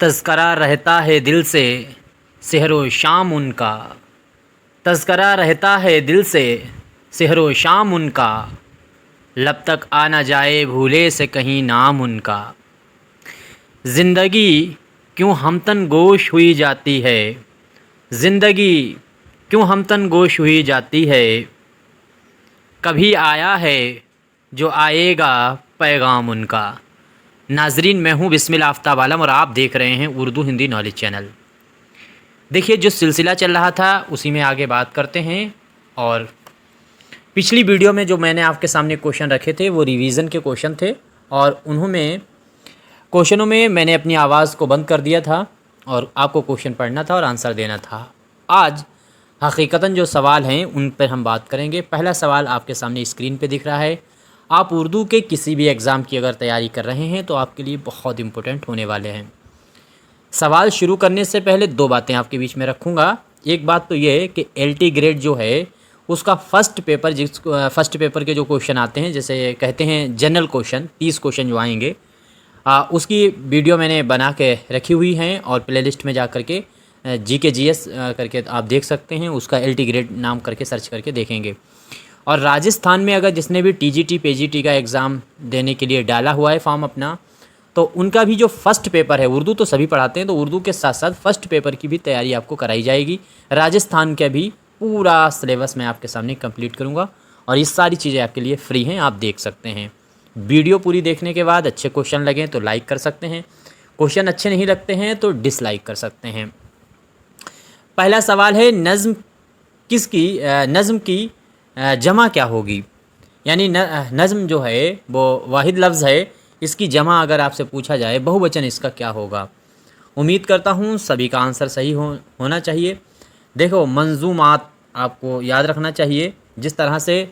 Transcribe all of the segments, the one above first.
तज़किरा रहता है दिल से सहरो शाम उनका, तज़किरा रहता है दिल से सहरो शाम उनका, लब तक आ न जाए भूले से कहीं नाम उनका। ज़िंदगी क्यों हमतन गोश हुई जाती है, ज़िंदगी क्यों हमतन गोश हुई जाती है, कभी आया है जो आएगा पैगाम उनका। नाजरीन, मैं हूँ बिस्मिल आफ्ताब आलम और आप देख रहे हैं उर्दू हिंदी नॉलेज चैनल। देखिए, जो सिलसिला चल रहा था उसी में आगे बात करते हैं। और पिछली वीडियो में जो मैंने आपके सामने क्वेश्चन रखे थे वो रिवीज़न के क्वेश्चन थे, और उन्होंने क्वेश्चनों में मैंने अपनी आवाज़ को बंद कर दिया था और आपको क्वेश्चन पढ़ना था और आंसर देना था। आज हकीकतन जो सवाल हैं उन पर हम बात करेंगे। पहला सवाल आपके सामने स्क्रीन पे दिख रहा है। आप उर्दू के किसी भी एग्ज़ाम की अगर तैयारी कर रहे हैं तो आपके लिए बहुत इम्पोर्टेंट होने वाले हैं। सवाल शुरू करने से पहले दो बातें आपके बीच में रखूँगा। एक बात तो ये है कि LT ग्रेड जो है उसका फर्स्ट पेपर के जो क्वेश्चन आते हैं, जैसे कहते हैं जनरल क्वेश्चन, 30 क्वेश्चन जो आएंगे, उसकी वीडियो मैंने बना के रखी हुई हैं और प्लेलिस्ट में जा कर के GK GS करके आप देख सकते हैं। उसका LT ग्रेड नाम करके सर्च करके देखेंगे। और राजस्थान में अगर जिसने भी TGT PGT का एग्ज़ाम देने के लिए डाला हुआ है फॉर्म अपना, तो उनका भी जो फर्स्ट पेपर है, उर्दू तो सभी पढ़ाते हैं, तो उर्दू के साथ साथ फर्स्ट पेपर की भी तैयारी आपको कराई जाएगी। राजस्थान का भी पूरा सिलेबस मैं आपके सामने कंप्लीट करूँगा और ये सारी चीज़ें आपके लिए फ्री हैं, आप देख सकते हैं। वीडियो पूरी देखने के बाद अच्छे क्वेश्चन लगें तो लाइक कर सकते हैं, क्वेश्चन अच्छे नहीं लगते हैं तो डिसलाइक कर सकते हैं। पहला सवाल है, नज़्म की जमा क्या होगी? यानी नज़्म जो है वो वाहिद लफ्ज़ है, इसकी जमा अगर आपसे पूछा जाए बहुवचन इसका क्या होगा? उम्मीद करता हूँ सभी का आंसर सही होना चाहिए। देखो, मंजूमात आपको याद रखना चाहिए। जिस तरह से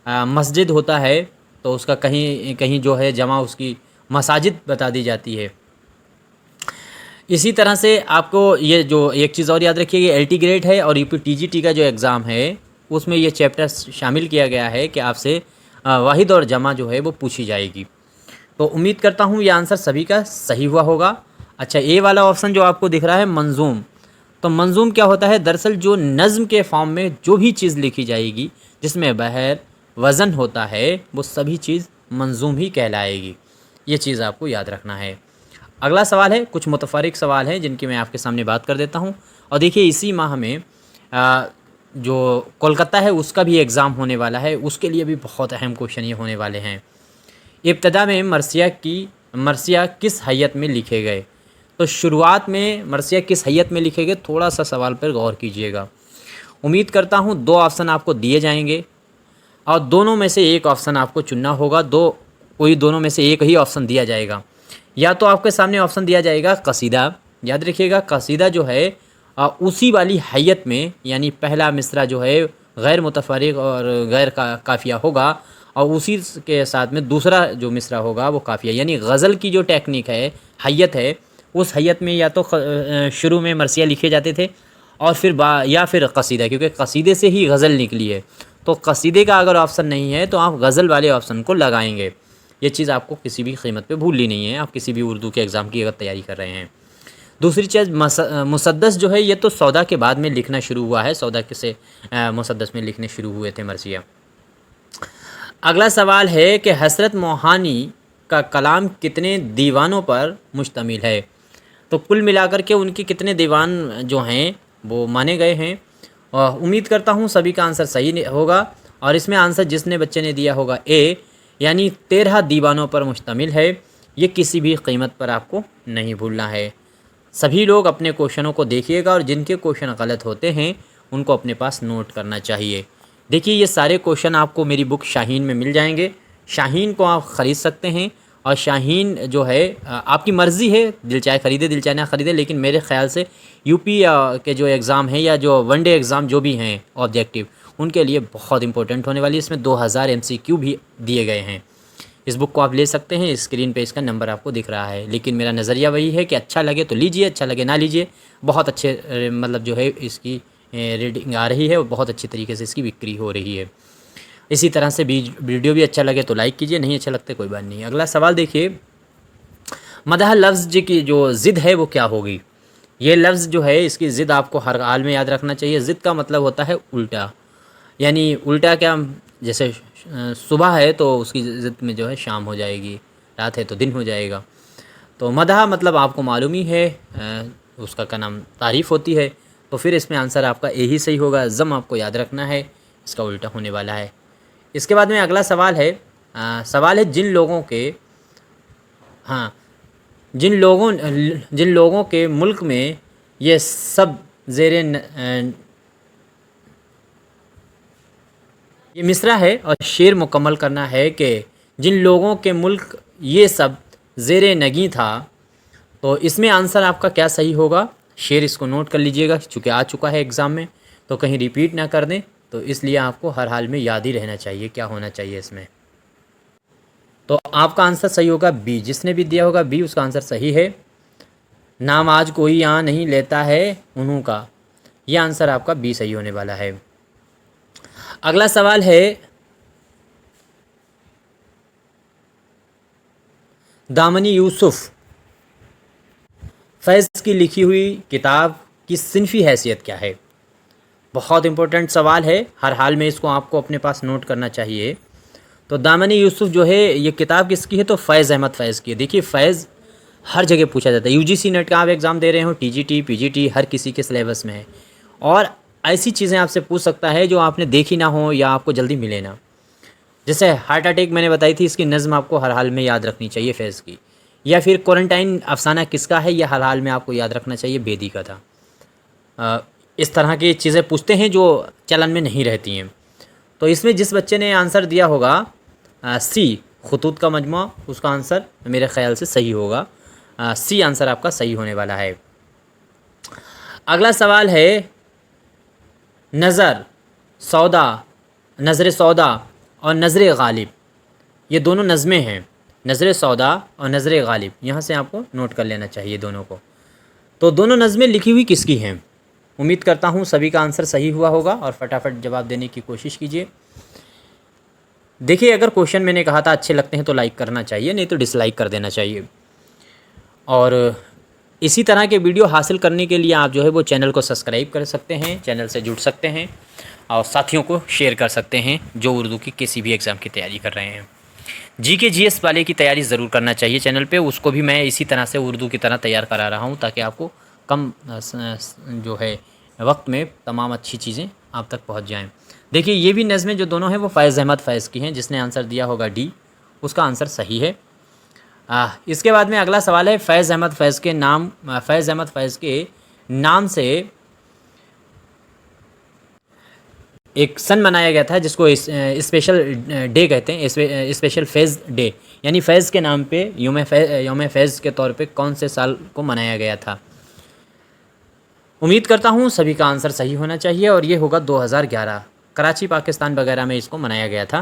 मस्जिद होता है तो उसका कहीं कहीं जो है जमा उसकी मसाजिद बता दी जाती है। इसी तरह से आपको ये जो एक चीज़ और याद रखिए, ये LT ग्रेड है और UP TGT का जो एग्ज़ाम है उसमें ये चैप्टर शामिल किया गया है कि आपसे वाहिद और जमा जो है वो पूछी जाएगी। तो उम्मीद करता हूँ ये आंसर सभी का सही हुआ होगा। अच्छा, ए वाला ऑप्शन जो आपको दिख रहा है मंजूम, तो मंजूम क्या होता है? दरअसल जो नज़्म के फॉर्म में जो भी चीज़ लिखी जाएगी जिसमें बहर वज़न होता है वो सभी चीज़ मंजूम ही कहलाएगी। ये चीज़ आपको याद रखना है। अगला सवाल है, कुछ मुतफरिक सवाल हैं जिनकी मैं आपके सामने बात कर देता हूँ। और देखिए, इसी माह में जो कोलकाता है उसका भी एग्ज़ाम होने वाला है, उसके लिए भी बहुत अहम क्वेश्चन ये होने वाले हैं। इब्तदा में मरसिया किस हैयत में लिखे गए? तो शुरुआत में मरसिया किस हैयत में लिखे गए, थोड़ा सा सवाल पर गौर कीजिएगा। उम्मीद करता हूँ दो ऑप्शन आपको दिए जाएंगे और दोनों में से एक ऑप्शन आपको चुनना होगा। कोई दोनों में से एक ही ऑप्शन दिया जाएगा। या तो आपके सामने ऑप्शन दिया जाएगा कसीदा, याद रखिएगा कसीदा जो है उसी वाली हैयत में, यानी पहला मिसरा जो है गैर मुतफरिक और गैर काफ़िया होगा और उसी के साथ में दूसरा जो मिसरा होगा वो काफ़िया, यानी गज़ल की जो टेक्निक है, हैयत है, उस हैयत में या तो शुरू में मरसिया लिखे जाते थे और फिर या फिर कसीदा, क्योंकि कसीदे से ही गज़ल निकली है। तो कसीदे का अगर ऑप्शन नहीं है तो आप गज़ल वाले ऑप्शन को लगाएंगे। ये चीज़ आपको किसी भी कीमत पे भूलनी नहीं है, आप किसी भी उर्दू के एग्ज़ाम की अगर तैयारी कर रहे हैं। दूसरी चीज़, मुसद्दस जो है ये तो सौदा के बाद में लिखना शुरू हुआ है, सौदा से मुसद्दस में लिखने शुरू हुए थे मरसिया। अगला सवाल है कि हसरत मोहानी का कलाम कितने दीवानों पर मुश्तमिल है? तो कुल मिलाकर के उनके कितने दीवान जो हैं वो माने गए हैं? और उम्मीद करता हूँ सभी का आंसर सही होगा और इसमें आंसर जिसने बच्चे ने दिया होगा ए, यानी 13 दीवानों पर मुश्तमिल है। ये किसी भी कीमत पर आपको नहीं भूलना है। सभी लोग अपने क्वेश्चनों को देखिएगा और जिनके क्वेश्चन गलत होते हैं उनको अपने पास नोट करना चाहिए। देखिए, ये सारे क्वेश्चन आपको मेरी बुक शाहीन में मिल जाएंगे। शाहीन को आप ख़रीद सकते हैं और शाहीन जो है आपकी मर्ज़ी है, दिल चाहे ख़रीदे दिल चाहे ना ख़रीदे, लेकिन मेरे ख़्याल से UP के जो एग्ज़ाम हैं या जो वनडे एग्ज़ाम जो भी हैं ऑब्जेक्टिव, उनके लिए बहुत इंपॉर्टेंट होने वाली है। इसमें 2000 MCQ भी दिए गए हैं। इस बुक को आप ले सकते हैं, स्क्रीन पे इसका नंबर आपको दिख रहा है। लेकिन मेरा नज़रिया वही है कि अच्छा लगे तो लीजिए, अच्छा लगे ना लीजिए। बहुत अच्छे मतलब जो है इसकी रीडिंग आ रही है और बहुत अच्छी तरीके से इसकी बिक्री हो रही है। इसी तरह से वीडियो भी अच्छा लगे तो लाइक कीजिए, नहीं अच्छा लगता कोई बात नहीं। अगला सवाल देखिए, मदह लफ्ज़ की जो ज़िद है वो क्या होगी। ये लफ्ज़ जो है इसकी ज़िद आपको हर हाल में याद रखना चाहिए। ज़िद का मतलब होता है उल्टा, यानी उल्टा क्या, जैसे सुबह है तो उसकी ज़िद में जो है शाम हो जाएगी, रात है तो दिन हो जाएगा। तो मदह मतलब आपको मालूम ही है, उसका क्या नाम तारीफ़ होती है, तो फिर इसमें आंसर आपका ए ही सही होगा। ज़म आपको याद रखना है, इसका उल्टा होने वाला है। इसके बाद में अगला सवाल है, सवाल है हाँ जिन लोगों के मुल्क में ये सब ज़ेरे ये मिसरा है और शेर मुकम्मल करना है कि जिन लोगों के मुल्क ये सब ज़ेरे नगी था, तो इसमें आंसर आपका क्या सही होगा। शेर इसको नोट कर लीजिएगा, चूँकि आ चुका है एग्ज़ाम में, तो कहीं रिपीट ना कर दें, तो इसलिए आपको हर हाल में याद ही रहना चाहिए क्या होना चाहिए इसमें। तो आपका आंसर सही होगा बी, जिसने भी दिया होगा बी उसका आंसर सही है। नाम आज कोई यहाँ नहीं लेता है उन्हों का, यह आंसर आपका बी सही होने वाला है। अगला सवाल है, दामनी यूसुफ फैज़ की लिखी हुई किताब की सिनफ़ी हैसियत क्या है। बहुत इंपॉर्टेंट सवाल है, हर हाल में इसको आपको अपने पास नोट करना चाहिए। तो दामनी यूसुफ जो है ये किताब किसकी है, तो फ़ैज़ अहमद फ़ैज़ की है। देखिए फ़ैज़ हर जगह पूछा जाता है, यूजीसी नेट का आप एग्ज़ाम दे रहे हो, टीजीटी पीजीटी हर किसी के सिलेबस में है, और ऐसी चीज़ें आपसे पूछ सकता है जो आपने देखी ना हो या आपको जल्दी मिले ना। जैसे हार्ट अटैक मैंने बताई थी, इसकी नज़म आपको हर हाल में याद रखनी चाहिए फ़ैज़ की। या फिर क्वारंटाइन अफसाना किसका है, यह हर हाल में आपको याद रखना चाहिए, बेदी का था। इस तरह की चीज़ें पूछते हैं जो चलन में नहीं रहती हैं। तो इसमें जिस बच्चे ने आंसर दिया होगा सी खतूत का मजमू, उसका आंसर मेरे ख़्याल से सही होगा। सी आंसर आपका सही होने वाला है। अगला सवाल है, नज़र सौदा और नज़र गालिब, ये दोनों नज़में हैं, नज़र सौदा और नज़र गालिब, यहाँ से आपको नोट कर लेना चाहिए दोनों को। तो दोनों नज़में लिखी हुई किसकी हैं। उम्मीद करता हूँ सभी का आंसर सही हुआ होगा और फटाफट जवाब देने की कोशिश कीजिए। देखिए, अगर क्वेश्चन मैंने कहा था अच्छे लगते हैं तो लाइक करना चाहिए, नहीं तो डिसलाइक कर देना चाहिए। और इसी तरह के वीडियो हासिल करने के लिए आप जो है वो चैनल को सब्सक्राइब कर सकते हैं, चैनल से जुड़ सकते हैं और साथियों को शेयर कर सकते हैं जो उर्दू की किसी भी एग्ज़ाम की तैयारी कर रहे हैं। जीके जीएस वाले की तैयारी ज़रूर करना चाहिए चैनल पे, उसको भी मैं इसी तरह से उर्दू की तरह तैयार करा रहा हूँ, ताकि आपको कम जो है वक्त में तमाम अच्छी चीज़ें आप तक पहुँच जाएँ। देखिए, ये भी नज़में जो दोनों हैं वो फ़ैज़ अहमद फ़ैज़ की हैं, जिसने आंसर दिया होगा डी उसका आंसर सही है। इसके बाद में अगला सवाल है, फ़ैज़ अहमद फ़ैज़ के नाम से एक सन मनाया गया था जिसको स्पेशल डे कहते हैं, स्पेशल फ़ैज़ डे, यानी फ़ैज़ के नाम पे यौम फ़ैज़ के तौर पे कौन से साल को मनाया गया था। उम्मीद करता हूँ सभी का आंसर सही होना चाहिए और ये होगा 2011, कराची पाकिस्तान वगैरह में इसको मनाया गया था।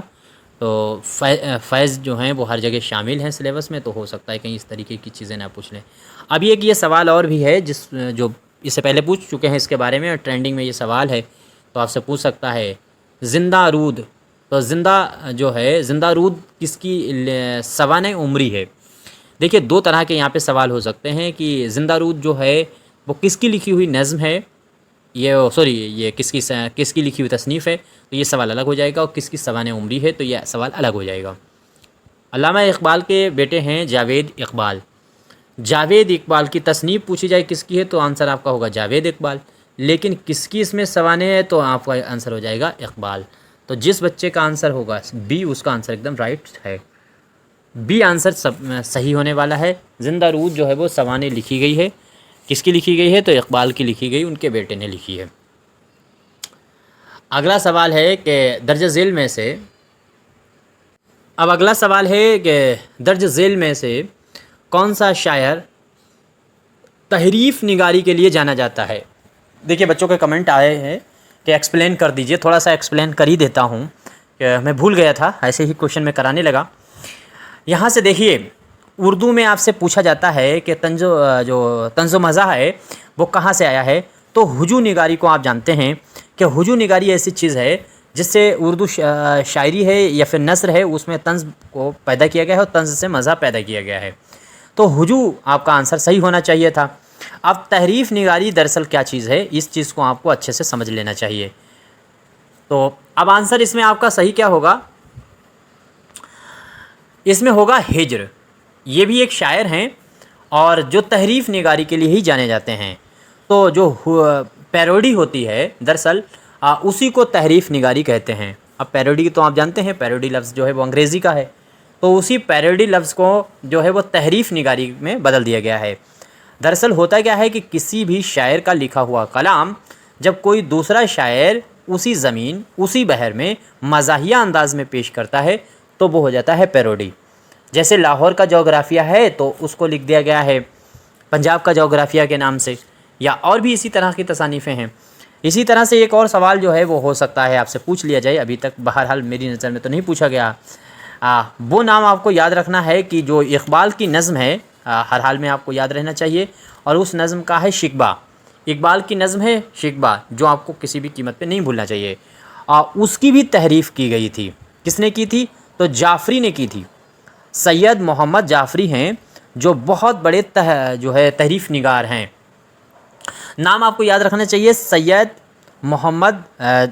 तो फ़ैज़ जो हैं वो हर जगह शामिल हैं सिलेबस में, तो हो सकता है कहीं इस तरीके की चीज़ें ना पूछ लें। अभी एक ये सवाल और भी है जो इससे पहले पूछ चुके हैं इसके बारे में, और ट्रेंडिंग में ये सवाल है, तो आपसे पूछ सकता है ज़िंदा रूद, तो ज़िंदा रूद किसकी सवाने उम्री है। देखिए, दो तरह के यहाँ पे सवाल हो सकते हैं कि ज़िंदा रूद जो है वो किसकी लिखी हुई नज़म है, ये किसकी लिखी हुई तसनीफ़ है, तो ये सवाल अलग हो जाएगा, और किसकी सवाने उम्री है तो यह सवाल अलग हो जाएगा। अल्लामा इकबाल के बेटे हैं जावेद इकबाल की तसनीफ़ पूछी जाए किसकी है तो आंसर आपका होगा जावेद इकबाल, लेकिन किसकी इसमें सवाने है तो आपका आंसर हो जाएगा इकबाल। तो जिस बच्चे का आंसर होगा बी उसका आंसर एकदम राइट है, बी आंसर सही होने वाला है। ज़िंदा रूद जो है वो सवाने लिखी गई है, किसकी लिखी गई है तो इकबाल की लिखी गई, उनके बेटे ने लिखी है। अगला सवाल है कि दर्ज झेल में से कौन सा शायर तहरीफ निगारी के लिए जाना जाता है। देखिए, बच्चों के कमेंट आए हैं कि एक्सप्लेन कर दीजिए, थोड़ा सा एक्सप्लेन कर ही देता हूँ, मैं भूल गया था, ऐसे ही क्वेश्चन में कराने लगा। यहाँ से देखिए, उर्दू में आपसे पूछा जाता है कि तंज़ो मज़ा है वो कहाँ से आया है, तो हुजू निगारी को आप जानते हैं कि हुजू निगारी ऐसी चीज़ है जिससे उर्दू शायरी है या फिर नस्र है, उसमें तंज़ को पैदा किया गया है और तंज़ से मज़ा पैदा किया गया है। तो हुजू आपका आंसर सही होना चाहिए था। अब तहरीफ निगारी दरअसल क्या चीज़ है, इस चीज़ को आपको अच्छे से समझ लेना चाहिए। तो अब आंसर इसमें आपका सही क्या होगा, इसमें होगा हिज्र। ये भी एक शायर हैं और जो तहरीफ निगारी के लिए ही जाने जाते हैं। तो जो पैरोडी होती है दरअसल उसी को तहरीफ निगारी कहते हैं। अब पैरोडी तो आप जानते हैं, पैरोडी लफ्ज़ जो है वो अंग्रेज़ी का है, तो उसी पैरोडी लफ्ज़ को जो है वो तहरीफ निगारी में बदल दिया गया है। दरअसल होता क्या है कि किसी भी शायर का लिखा हुआ कलाम जब कोई दूसरा शायर उसी ज़मीन उसी बहर में मज़ाहिया अंदाज़ में पेश करता है तो वो हो जाता है पैरोडी। जैसे लाहौर का जोग्राफिया है तो उसको लिख दिया गया है पंजाब का जोग्राफिया के नाम से, या और भी इसी तरह की तसानीफ़ें हैं। इसी तरह से एक और सवाल जो है वो हो सकता है आपसे पूछ लिया जाए, अभी तक बहरहाल मेरी नज़र में तो नहीं पूछा गया। वो नाम आपको याद रखना है कि जो इकबाल की नज़म है, हर हाल में आपको याद रहना चाहिए, और उस नज़म का है शिकबा। इकबाल की नज़म है शिकबा, जो आपको किसी भी कीमत पे नहीं भूलना चाहिए। उसकी भी तहरीफ़ की गई थी। किसने की थी? तो जाफ़री ने की थी। सैयद मोहम्मद जाफ़री हैं जो बहुत बड़े जो है तहरीफ़ निगार हैं। नाम आपको याद रखना चाहिए, सैयद मोहम्मद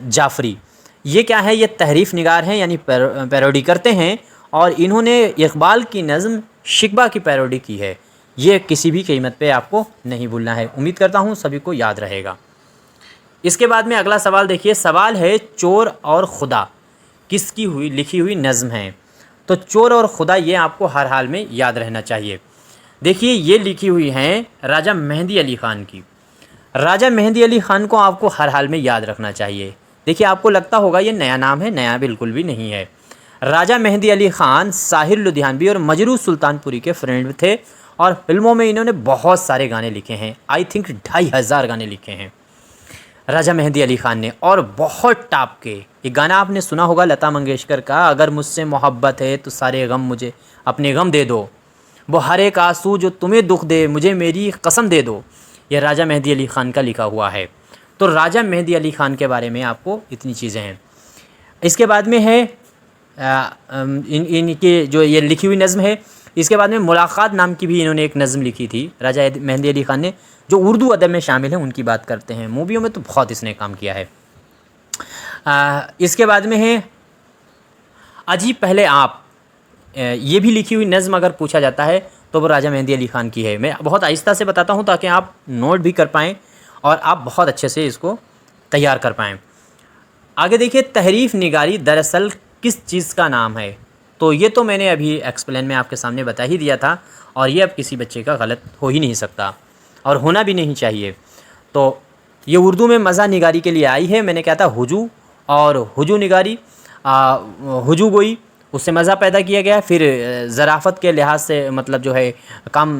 जाफ़री। ये क्या है? ये तहरीफ़ निगार हैं, यानी पैरोडी करते हैं, और इन्होंने इकबाल की नज़म शिकबा की पैरोडी की है। ये किसी भी कीमत पे आपको नहीं भूलना है। उम्मीद करता हूँ सभी को याद रहेगा। इसके बाद में अगला सवाल देखिए, सवाल है चोर और खुदा किसकी हुई लिखी हुई नज़म है। तो चोर और खुदा ये आपको हर हाल में याद रहना चाहिए। देखिए ये लिखी हुई हैं राजा मेहंदी अली ख़ान की। राजा मेहंदी अली ख़ान को आपको हर हाल में याद रखना चाहिए। देखिए आपको लगता होगा ये नया नाम है, नया बिल्कुल भी नहीं है। राजा मेहंदी अली ख़ान साहिर लुधियानवी और मजरू सुल्तानपुरी के फ्रेंड थे, और फिल्मों में इन्होंने बहुत सारे गाने लिखे हैं। आई थिंक 2500 गाने लिखे हैं राजा मेहंदी अली ख़ान ने, और बहुत टाप के। ये गाना आपने सुना होगा लता मंगेशकर का, अगर मुझसे मोहब्बत है तो सारे गम मुझे अपने गम दे दो, वो हर एक आंसू जो तुम्हें दुख दे मुझे मेरी कसम दे दो। यह राजा मेहंदी अली ख़ान का लिखा हुआ है। तो राजा मेहंदी अली ख़ान के बारे में आपको इतनी चीज़ें हैं। इसके बाद में है इनकी जो ये लिखी हुई नज़म है, इसके बाद में मुलाकात नाम की भी इन्होंने एक नज़म लिखी थी राजा मेहंदी अली ख़ान ने, जो उर्दू अदब में शामिल है। उनकी बात करते हैं, मूवियों में तो बहुत इसने काम किया है। इसके बाद में है अजी पहले आप, ये भी लिखी हुई नज़म अगर पूछा जाता है तो वो राजा मेहंदी अली ख़ान की है। मैं बहुत आहिस्ता से बताता हूँ ताकि आप नोट भी कर पाएँ और आप बहुत अच्छे से इसको तैयार कर पाएँ। आगे देखिए, तहरीफ़ निगारी दरअसल किस चीज़ का नाम है। तो ये तो मैंने अभी एक्सप्लेन में आपके सामने बता ही दिया था, और ये अब किसी बच्चे का गलत हो ही नहीं सकता और होना भी नहीं चाहिए। तो ये उर्दू में मज़ा निगारी के लिए आई है। मैंने कहा था हुजू, और हुजू निगारी, हुजू गोई, उससे मज़ा पैदा किया गया। फिर ज़राफ़त के लिहाज से मतलब जो है काम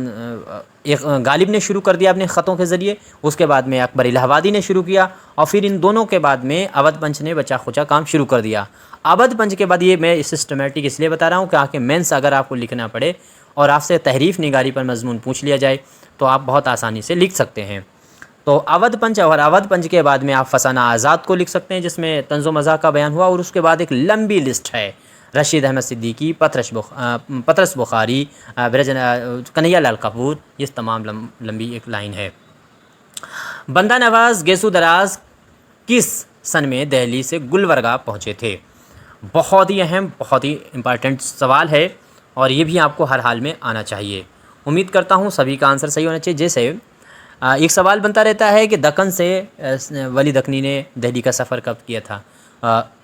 एक गालिब ने शुरू कर दिया अपने ख़तों के ज़रिए, उसके बाद में अकबर इलाहाबादी ने शुरू किया, और फिर इन दोनों के बाद में अवध पंच ने बचा खुचा काम शुरू कर दिया। अवध पंच के बाद ये मैं सिस्टमेटिक इसलिए बता रहा हूँ कि मेंस अगर आपको लिखना पड़े और आपसे तहरीफ़ निगारी पर मजमून पूछ लिया जाए तो आप बहुत आसानी से लिख सकते हैं। तो अवध पंच, और अवध पंच के बाद में आप फसाना आज़ाद को लिख सकते हैं, जिसमें तंज़ो मज़ाह का बयान हुआ, और उसके बाद एक लंबी लिस्ट है, रशीद अहमद सिद्दीकी, पतरस बुखारी, कन्हैया लाल कपूर, ये तमाम लंबी एक लाइन है। बंदा नवाज़ गेसू दराज किस सन में दिल्ली से गुलबर्गा पहुँचे थे? बहुत ही अहम, बहुत ही इम्पॉर्टेंट सवाल है, और ये भी आपको हर हाल में आना चाहिए। उम्मीद करता हूँ सभी का आंसर सही होना चाहिए। जैसे एक सवाल बनता रहता है कि दक्कन से वली दक्कनी ने दिल्ली का सफ़र कब किया था।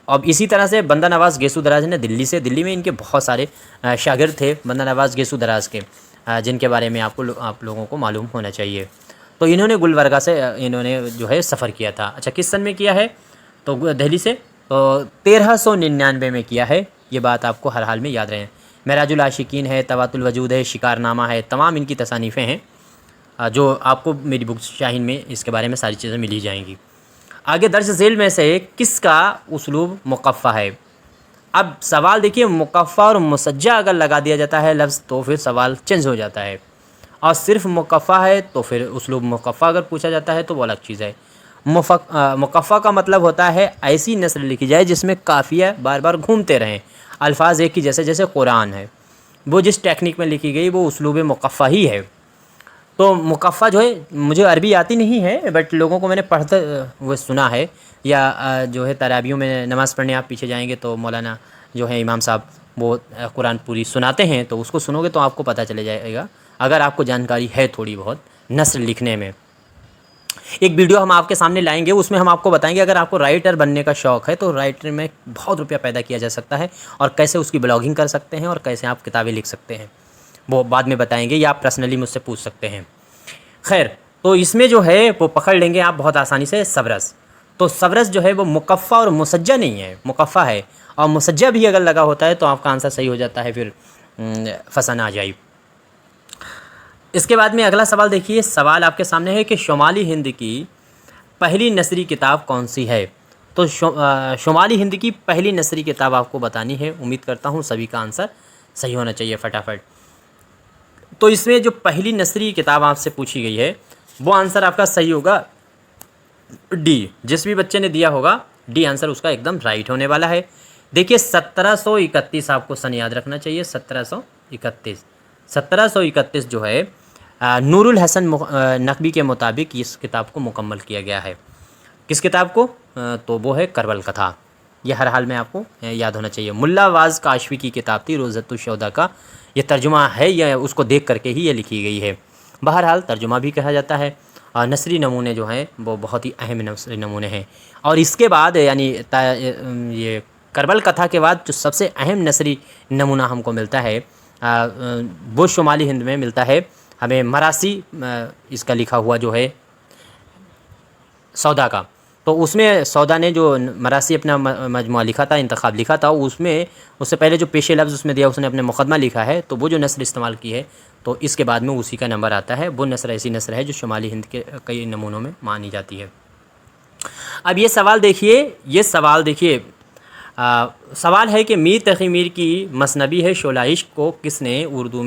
अब इसी तरह से बंदा नवाज़ गेसू दराज ने दिल्ली में इनके बहुत सारे शागिर्द थे बंदा नवाज़ गेसू दराज के, जिनके बारे में आप लोगों को मालूम होना चाहिए। तो इन्होंने गुलबर्गा से इन्होंने जो है सफ़र किया था। अच्छा, किस सन में किया है? तो दिल्ली से 1399 में किया है। ये बात आपको हर हाल में याद रहे। मेराजुल आशिकीन है, तवातुल वजूद है, शिकारनामा है, तमाम इनकी तसानीफ़ें हैं जो आपको मेरी बुक शाहीन में इसके बारे में सारी चीज़ें मिल ही जाएंगी। आगे दर्ज झेल में से किसका उसलूब मुकफ़ा है? अब सवाल देखिए, मुकफ़ा और मुसज्जा अगर लगा दिया जाता है लफ्ज़ तो फिर सवाल चेंज हो जाता है, और सिर्फ मुकफ़ा है तो फिर उसलूब मुकफ़ा अगर पूछा जाता है तो वो अलग चीज़ है। मुकफ़ा का मतलब होता है ऐसी नस्ल लिखी जाए जिसमें काफ़िया बार बार घूमते रहें, अल्फाज एक ही जैसे, जैसे कुरान है। वो जिस टेक्निक में लिखी गई वो उसलूब मुकफ़ा ही है। तो मुकफ़ा जो है, मुझे अरबी आती नहीं है बट लोगों को मैंने पढ़ते वो सुना है, या जो है तरावियों में नमाज़ पढ़ने आप पीछे जाएंगे तो मौलाना जो है इमाम साहब वो कुरान पूरी सुनाते हैं, तो उसको सुनोगे तो आपको पता चले जाएगा, अगर आपको जानकारी है थोड़ी बहुत नस्र लिखने में। एक वीडियो हम आपके सामने लाएंगे, उसमें हम आपको बताएंगे अगर आपको राइटर बनने का शौक़ है तो राइटर में बहुत रुपया पैदा किया जा सकता है, और कैसे उसकी ब्लॉगिंग कर सकते हैं और कैसे आप किताबें लिख सकते हैं, वो बाद में बताएंगे, या आप पर्सनली मुझसे पूछ सकते हैं। खैर, तो इसमें जो है वो पकड़ लेंगे आप बहुत आसानी से सबरस। तो सबरस जो है वो मुकफ़ा और मुसज्जा नहीं है, मुकफ़ा है, और मुसज्जा भी अगर लगा होता है तो आपका आंसर सही हो जाता है, फिर फसन आ जाए। इसके बाद में अगला सवाल देखिए, सवाल आपके सामने है कि शुमाली हिंद की पहली नसरी किताब कौन सी है। तो शुमाली हिंद की पहली नसरी किताब आपको बतानी है। उम्मीद करता हूँ सभी का आंसर सही होना चाहिए फटाफट। तो इसमें जो पहली नसरी किताब आपसे पूछी गई है वो आंसर आपका सही होगा डी। जिस भी बच्चे ने दिया होगा डी आंसर उसका एकदम राइट होने वाला है। देखिए 1731 आपको सन याद रखना चाहिए, 1731 जो है नूरुल हसन नकवी के मुताबिक इस किताब को मुकम्मल किया गया है। किस किताब को? तो वो है करबल कथा। यह हर हाल में आपको याद होना चाहिए। मुल्ला वाज काशवी की किताब थी रोज़तुश्शौदा का, ये तर्जुमा है, या उसको देख करके ही ये लिखी गई है। बहरहाल तर्जुमा भी कहा जाता है। नसरी नमूने जो हैं वो बहुत ही अहम नसरी नमूने हैं। और इसके बाद यानी ये करबल कथा के बाद जो सबसे अहम नसरी नमूना हमको मिलता है वो शुमाली हिंद में मिलता है हमें, मरासी इसका लिखा हुआ जो है सौदा का। तो उसमें सौदा ने जो मरासी अपना मजमुआ लिखा था, इंतखाब लिखा था, उसमें उससे पहले जो पेशे लफ्ज़ उसमें दिया उसने अपने मुकदमा लिखा है, तो वो जो नस्र इस्तेमाल की है तो इसके बाद में उसी का नंबर आता है। वो नस्र ऐसी नस्र है जो शुमाली हिंद के कई नमूनों में मानी जाती है। अब ये सवाल देखिए, सवाल है कि मीर तक़ी मीर की मसनबी है शोला इश्क को किसने उर्दू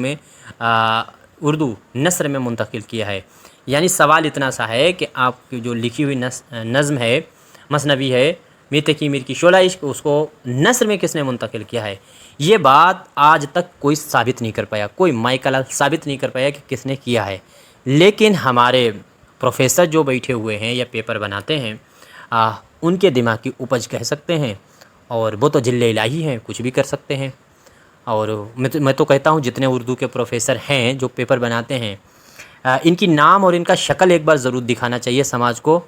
नस्र में मुंतकिल किया है। यानी सवाल इतना सा है कि आपकी जो लिखी हुई नज़्म है, मसनबी है मीर तक़ी मीर की शोला इश्क, उसको नस्र में किसने मुंतकिल किया है। ये बात आज तक कोई साबित नहीं कर पाया, कोई माइकल साबित नहीं कर पाया कि किसने किया है। लेकिन हमारे प्रोफेसर जो बैठे हुए हैं या पेपर बनाते हैं उनके दिमाग की उपज कह सकते हैं, और वो तो जिल्ले इलाही हैं, कुछ भी कर सकते हैं। और मैं तो कहता हूँ जितने उर्दू के प्रोफेसर हैं जो पेपर बनाते हैं, इनकी नाम और इनका शक्ल एक बार ज़रूर दिखाना चाहिए समाज को,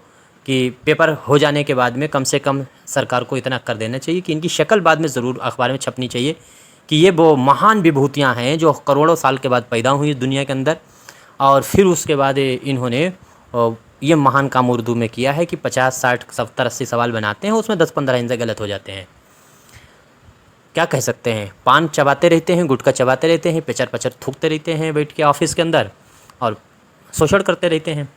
कि पेपर हो जाने के बाद में कम से कम सरकार को इतना कर देना चाहिए कि इनकी शक्ल बाद में ज़रूर अखबार में छपनी चाहिए कि ये वो महान विभूतियाँ हैं जो करोड़ों साल के बाद पैदा हुई दुनिया के अंदर, और फिर उसके बाद इन्होंने ये महान काम उर्दू में किया है कि 50, 60, 70, 80 सवाल बनाते हैं, उसमें 10-15 इनसे गलत हो जाते हैं। क्या कह सकते हैं, पान चबाते रहते हैं, गुटखा चबाते रहते हैं, पेचर पचर थूकते रहते हैं बैठ के ऑफिस के अंदर, और शोषण करते रहते हैं।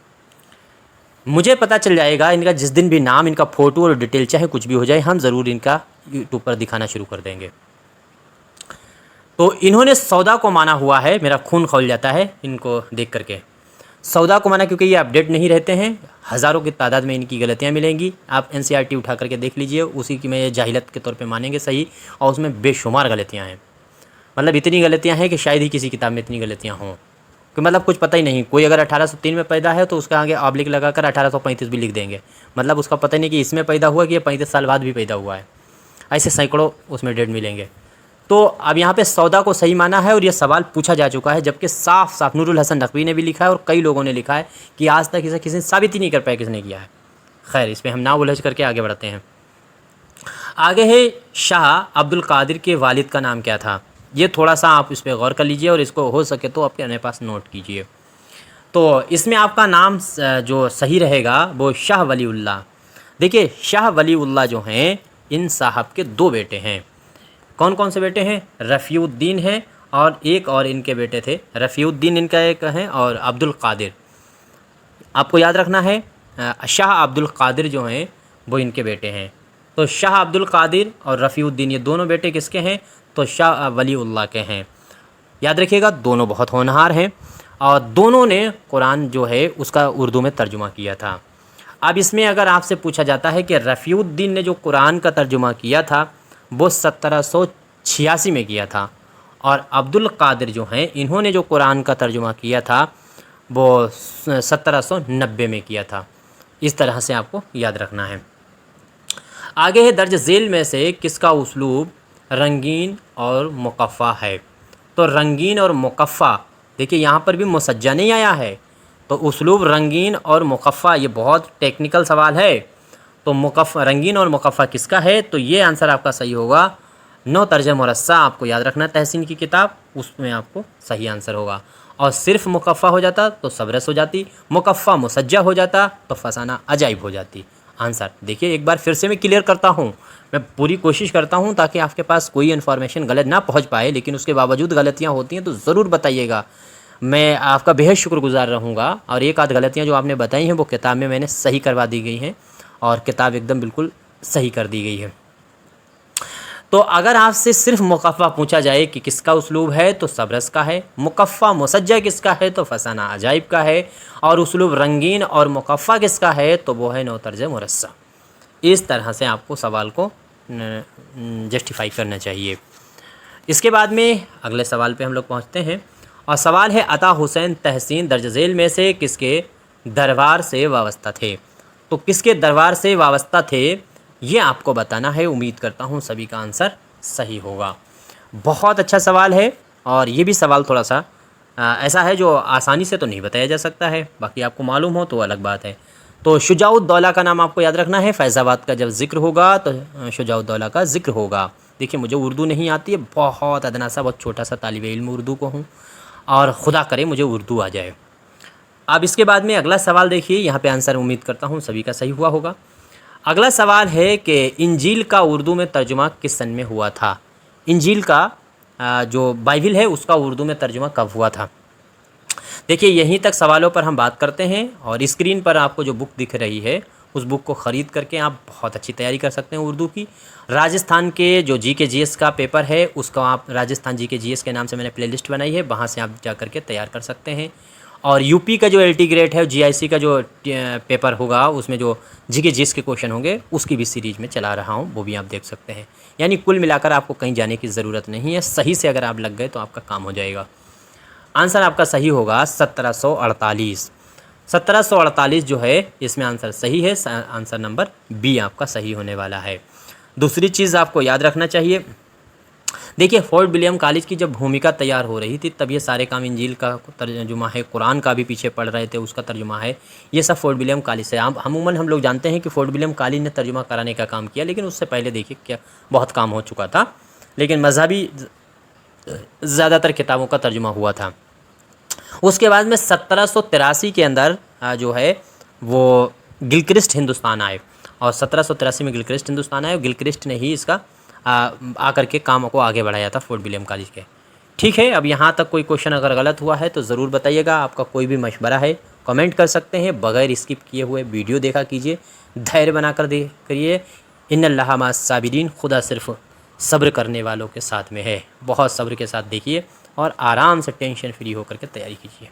मुझे पता चल जाएगा इनका जिस दिन भी नाम, इनका फ़ोटो और डिटेल चाहे कुछ भी हो जाए, हम ज़रूर इनका यूट्यूब पर दिखाना शुरू कर देंगे। तो इन्होंने सौदा को माना हुआ है, मेरा खून खौल जाता है इनको देख करके। सौदा को माना क्योंकि ये अपडेट नहीं रहते हैं, हज़ारों की तादाद में इनकी गलतियाँ मिलेंगी। आप NCERT उठा करके देख लीजिए, उसी की में ये जाहिलत के तौर पे मानेंगे सही, और उसमें बेशुमार गलतियाँ हैं। मतलब इतनी गलतियाँ हैं कि शायद ही किसी किताब में इतनी गलतियाँ हों, कि मतलब कुछ पता ही नहीं। कोई अगर 1803 में पैदा है तो उसका आगे ऑब्लिक लगाकर 1835 भी लिख देंगे, मतलब उसका पता नहीं कि इसमें पैदा हुआ कि ये 35 साल बाद भी पैदा हुआ है। ऐसे सैकड़ों उसमें डेट मिलेंगे। तो अब यहाँ पे सौदा को सही माना है और ये सवाल पूछा जा चुका है, जबकि साफ साफ नूरुल हसन नकवी ने भी लिखा है और कई लोगों ने लिखा है कि आज तक इसे किसी ने साबित ही नहीं कर पाया किसने किया है। खैर, इस पर हम ना उलझ करके आगे बढ़ते हैं। आगे है शाह अब्दुल कादिर के वालिद का नाम क्या था। ये थोड़ा सा आप इस पर गौर कर लीजिए और इसको हो सके तो अपने पास नोट कीजिए। तो इसमें आपका नाम जो सही रहेगा वो शाह वलीउल्लाह। देखिए शाह वलीउल्लाह जो हैं, इन साहब के 2 बेटे हैं। कौन कौन से बेटे हैं? रफ़ीउद्दीन है और एक और इनके बेटे थे, रफ़ीउद्दीन इनका एक है और अब्दुल कादिर। आपको याद रखना है शाह अब्दुल कादिर जो हैं वो इनके बेटे हैं। तो शाह अब्दुल कादिर और रफ़ीउद्दीन ये दोनों बेटे किसके हैं? तो शाह वलीउल्लाह के हैं। याद रखिएगा, दोनों बहुत होनहार हैं और दोनों ने कुरान जो है उसका उर्दू में तर्जुमा किया था। अब इसमें अगर आपसे पूछा जाता है कि रफ़ीउद्दीन ने जो कुरान का तर्जुमा किया था वो 1786 में किया था, और अब्दुल कादिर जो हैं इन्होंने जो कुरान का तर्जुमा किया था वो 1790 में किया था। इस तरह से आपको याद रखना है। आगे है दर्ज झेल में से किसका उसलूब रंगीन और मुकफ़ा है। तो रंगीन और मुकफ़ा, देखिए यहाँ पर भी मुसज्जा नहीं आया है, तो उसलूब रंगीन और मुकफ़ा ये बहुत टेक्निकल सवाल है। तो रंगीन और मुकफ़ा किसका है, तो ये आंसर आपका सही होगा। 9 तर्ज मुरस्सा आपको याद रखना तहसीन की किताब, उसमें आपको सही आंसर होगा। और सिर्फ मुकफ़ा हो जाता तो सबरस हो जाती, मुकफ़ा मुसज्जा हो जाता तो फसाना अजाइब हो जाती। आंसर देखिए एक बार फिर से मैं क्लियर करता हूँ, मैं पूरी कोशिश करता हूँ ताकि आपके पास कोई इन्फॉर्मेशन गलत ना पहुँच पाए, लेकिन उसके बावजूद गलतियाँ होती हैं तो ज़रूर बताइएगा, मैं आपका बेहद शुक्रगुज़ार रहूँगा। और एक आध गलतियाँ जो आपने बताई हैं वो किताब में मैंने सही करवा दी गई हैं और किताब एकदम बिल्कुल सही कर दी गई है। तो अगर आपसे सिर्फ मुकफ़ा पूछा जाए कि किसका उसलूब है तो सबरस का है, मुकफ़ा मुसज्जा किसका है तो फसाना अजाइब का है, और उसलूब रंगीन और मुकफ़ा किसका है तो वो है 9 तर्ज मुरस्सा। इस तरह से आपको सवाल को जस्टिफाई करना चाहिए। इसके बाद में अगले सवाल पे हम लोग पहुँचते हैं और सवाल है अता हुसैन तहसीन दर्ज झेल में से किसके दरबार से वाबस्ता थे। तो किसके दरबार से वाबस्ता थे ये आपको बताना है। उम्मीद करता हूँ सभी का आंसर सही होगा। बहुत अच्छा सवाल है और ये भी सवाल थोड़ा सा ऐसा है जो आसानी से तो नहीं बताया जा सकता है, बाकी आपको मालूम हो तो अलग बात है। तो शुजाउद्दौला का नाम आपको याद रखना है। फैज़ाबाद का जब जिक्र होगा तो शुजाउद्दौला का जिक्र होगा। देखिए मुझे उर्दू नहीं आती है, बहुत अदना सा बहुत छोटा सा तालिब इल्म उर्दू को हूँ और खुदा करे मुझे उर्दू आ जाए। अब इसके बाद में अगला सवाल देखिए, यहाँ पे आंसर उम्मीद करता हूँ सभी का सही हुआ होगा। अगला सवाल है कि इंजील का उर्दू में तर्जुमा किस सन में हुआ था। इंजील का जो बाइबिल है उसका उर्दू में तर्जुमा कब हुआ था। देखिए यहीं तक सवालों पर हम बात करते हैं और स्क्रीन पर आपको जो बुक दिख रही है उस बुक को ख़रीद करके आप बहुत अच्छी तैयारी कर सकते हैं उर्दू की। राजस्थान के जो जीके जीएस का पेपर है उसका आप राजस्थान जीके जीएस के नाम से मैंने प्लेलिस्ट बनाई है, वहाँ से आप जा कर के तैयार कर सकते हैं। और यूपी का जो एलटी ग्रेड है, जीआईसी का जो पेपर होगा उसमें जो जीके जीएस के क्वेश्चन होंगे उसकी भी सीरीज़ में चला रहा हूँ, वो भी आप देख सकते हैं। यानी कुल मिलाकर आपको कहीं जाने की ज़रूरत नहीं है, सही से अगर आप लग गए तो आपका काम हो जाएगा। आंसर आपका सही होगा 1748। 1748 जो है इसमें आंसर सही है, आंसर नंबर बी आपका सही होने वाला है। दूसरी चीज़ आपको याद रखना चाहिए, देखिए फोर्ट विलियम कॉलेज की जब भूमिका तैयार हो रही थी तब ये सारे काम इंजील का तर्जुमा है, कुरान का भी पीछे पढ़ रहे थे उसका तर्जुमा है, ये सब फोर्ट विलियम कॉलेज से। अमूमन हम लोग जानते हैं कि फोर्ट विलियम कॉलेज ने तर्जुमा कराने का काम किया, लेकिन उससे पहले देखिए क्या बहुत काम हो चुका था, लेकिन मजहबी ज़्यादातर किताबों का तर्जुमा हुआ था। उसके बाद में 1783 के अंदर जो है वो गिलक्रिस्ट हिंदुस्तान आए और 1783 में गिलक्रिस्ट हिंदुस्तान आए और गिलक्रिस्ट ने ही इसका आकर के काम को आगे बढ़ाया था फोर्ट विलियम कॉलेज के। ठीक है, अब यहाँ तक कोई क्वेश्चन अगर गलत हुआ है तो ज़रूर बताइएगा। आपका कोई भी मशवरा है कमेंट कर सकते हैं, बगैर स्किप किए हुए वीडियो देखा कीजिए, धैर्य बना कर करिए। इन्नल्लाह मास साबिरीन, खुदा सिर्फ सब्र करने वालों के साथ में है। बहुत सब्र के साथ देखिए और आराम से टेंशन फ्री होकर के तैयारी कीजिए।